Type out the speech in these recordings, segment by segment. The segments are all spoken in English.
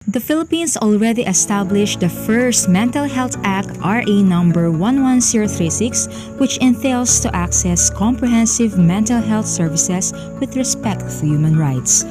The Philippines already established the first Mental Health Act RA number 11036, which entails to access comprehensive mental health services with respect to human rights.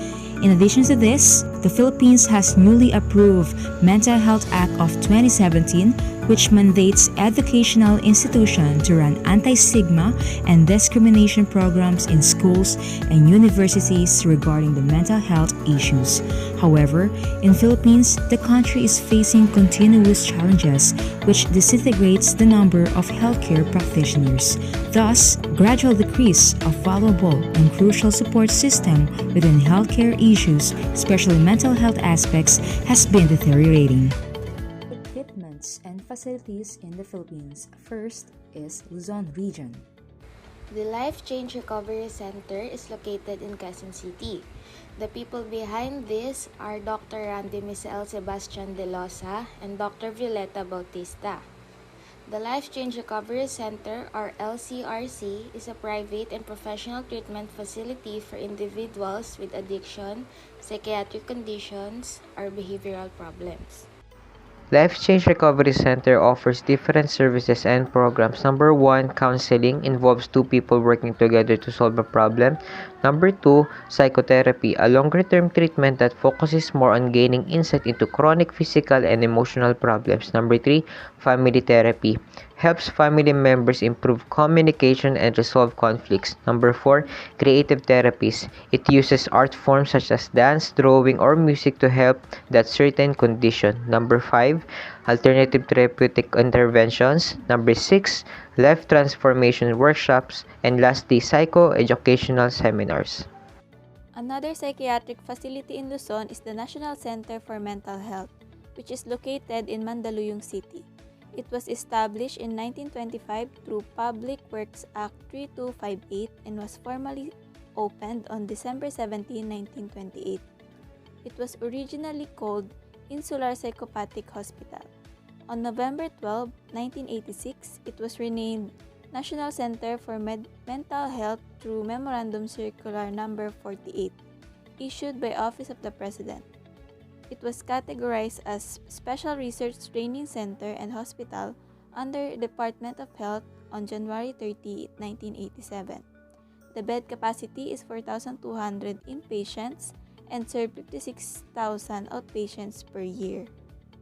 In addition to this, the Philippines has newly approved Mental Health Act of 2017, which mandates educational institutions to run anti-stigma and discrimination programs in schools and universities regarding the mental health issues. However, in Philippines, the country is facing continuous challenges which disintegrates the number of healthcare practitioners. Thus, gradual decrease of valuable and crucial support system within healthcare issues, especially mental health aspects, has been deteriorating. Equipments and facilities in the Philippines. First is Luzon region. The Life Change Recovery Center is located in Quezon City. The people behind this are Dr. Randy Misael Sebastian de Losa and Dr. Violeta Bautista. The Life Change Recovery Center, or LCRC, is a private and professional treatment facility for individuals with addiction, psychiatric conditions, or behavioral problems. Life Change Recovery Center offers different services and programs. Number 1, counseling involves two people working together to solve a problem. Number 2, psychotherapy, a longer-term treatment that focuses more on gaining insight into chronic physical and emotional problems. Number 3, family therapy, helps family members improve communication and resolve conflicts. Number 4, creative therapies. It uses art forms such as dance, drawing, or music to help that certain condition. Number 5, alternative therapeutic interventions. Number 6, life transformation workshops. And lastly, psychoeducational seminars. Another psychiatric facility in Luzon is the National Center for Mental Health, which is located in Mandaluyong City. It was established in 1925 through Public Works Act 3258 and was formally opened on December 17, 1928. It was originally called Insular Psychopathic Hospital. On November 12, 1986, it was renamed National Center for Mental Health through Memorandum Circular Number 48, issued by Office of the President. It was categorized as Special Research Training Center and Hospital under Department of Health on January 30, 1987. The bed capacity is 4,200 inpatients and serve 56,000 outpatients per year.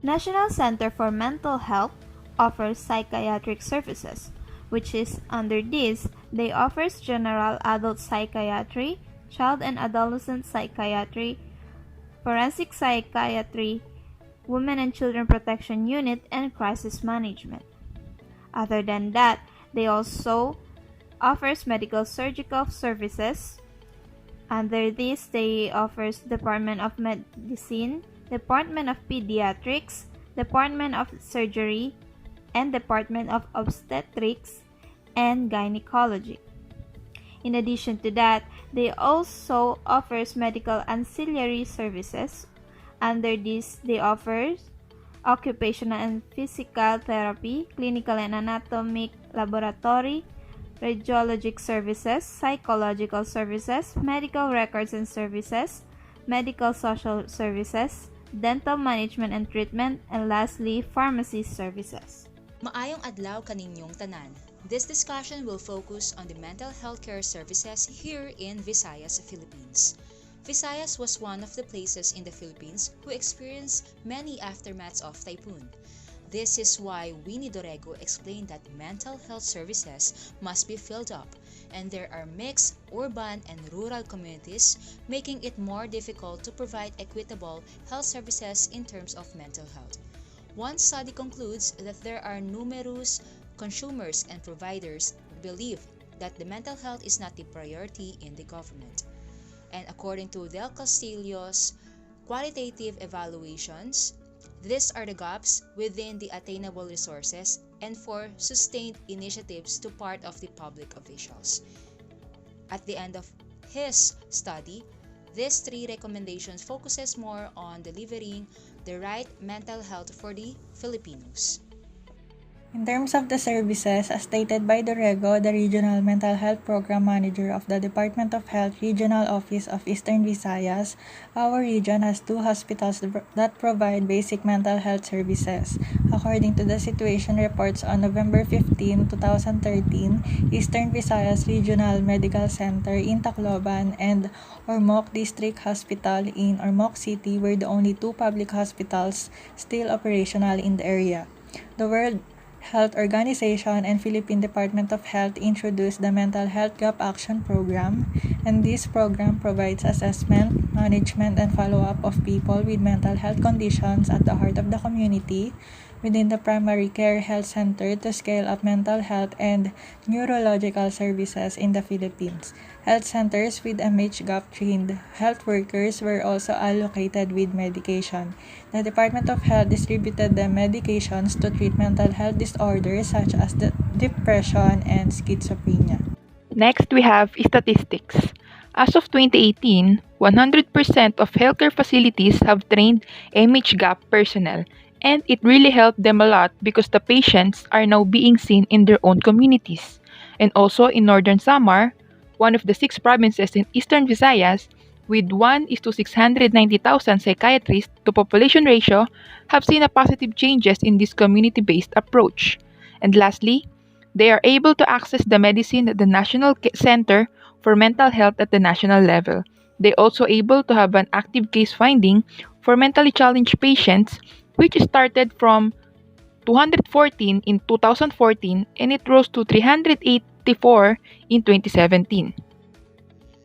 National Center for Mental Health offers psychiatric services, which is under this, they offers general adult psychiatry, child and adolescent psychiatry, forensic psychiatry, women and children protection unit, and crisis management. Other than that, they also offers medical surgical services. Under this, they offers Department of Medicine, Department of Pediatrics, Department of Surgery, and Department of Obstetrics and Gynecology. In addition to that, they also offers medical ancillary services. Under this, they offers occupational and physical therapy, clinical and anatomic laboratory, radiologic services, psychological services, medical records and services, medical social services, dental management and treatment, and lastly, pharmacy services. Maayong adlaw kaninyong tanan. This discussion will focus on the mental health care services here in Visayas, Philippines. Visayas was one of the places in the Philippines who experienced many aftermaths of typhoon. This is why Winnie Dorego explained that mental health services must be filled up, and there are mixed urban and rural communities, making it more difficult to provide equitable health services in terms of mental health. One study concludes that there are numerous consumers and providers who believe that the mental health is not the priority in the government. And according to Del Castillo's qualitative evaluations, these are the gaps within the attainable resources and for sustained initiatives to part of the public officials. At the end of his study, these three recommendations focuses more on delivering the right mental health for the Filipinos. In terms of the services, as stated by Dorrego, the Regional Mental Health Program Manager of the Department of Health Regional Office of Eastern Visayas, our region has 2 hospitals that provide basic mental health services. According to the situation reports on November 15, 2013, Eastern Visayas Regional Medical Center in Tacloban and Ormoc District Hospital in Ormoc City were the only 2 public hospitals still operational in the area. The World Health Organization and Philippine Department of Health introduced the Mental Health Gap Action Program, and this program provides assessment, management, and follow-up of people with mental health conditions at the heart of the community within the primary care health center to scale up mental health and neurological services in the Philippines. Health centers with MH-GAP trained health workers were also allocated with medication. The Department of Health distributed the medications to treat mental health disorders such as depression and schizophrenia. Next, we have statistics. As of 2018, 100% of healthcare facilities have trained MH-GAP personnel, and it really helped them a lot because the patients are now being seen in their own communities. And also in Northern Samar, one of the 6 provinces in Eastern Visayas, with 1:690,000 psychiatrists to population ratio, have seen a positive changes in this community-based approach. And lastly, they are able to access the medicine at the National Center for Mental Health at the national level. They also able to have an active case finding for mentally challenged patients, which started from 214 in 2014 and it rose to 384 in 2017.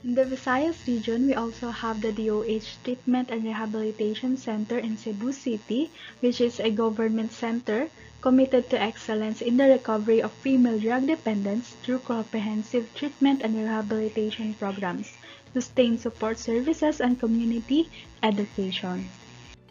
In the Visayas region, we also have the DOH Treatment and Rehabilitation Center in Cebu City, which is a government center committed to excellence in the recovery of female drug dependents through comprehensive treatment and rehabilitation programs, sustained support services, and community education.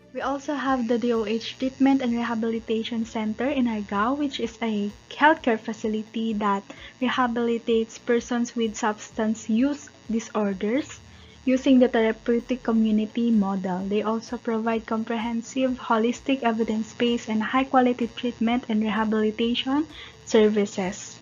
We also have the DOH Treatment and Rehabilitation Center in Argao, which is a healthcare facility that rehabilitates persons with substance use disorders using the therapeutic community model. They also provide comprehensive, holistic, evidence-based, and high-quality treatment and rehabilitation services.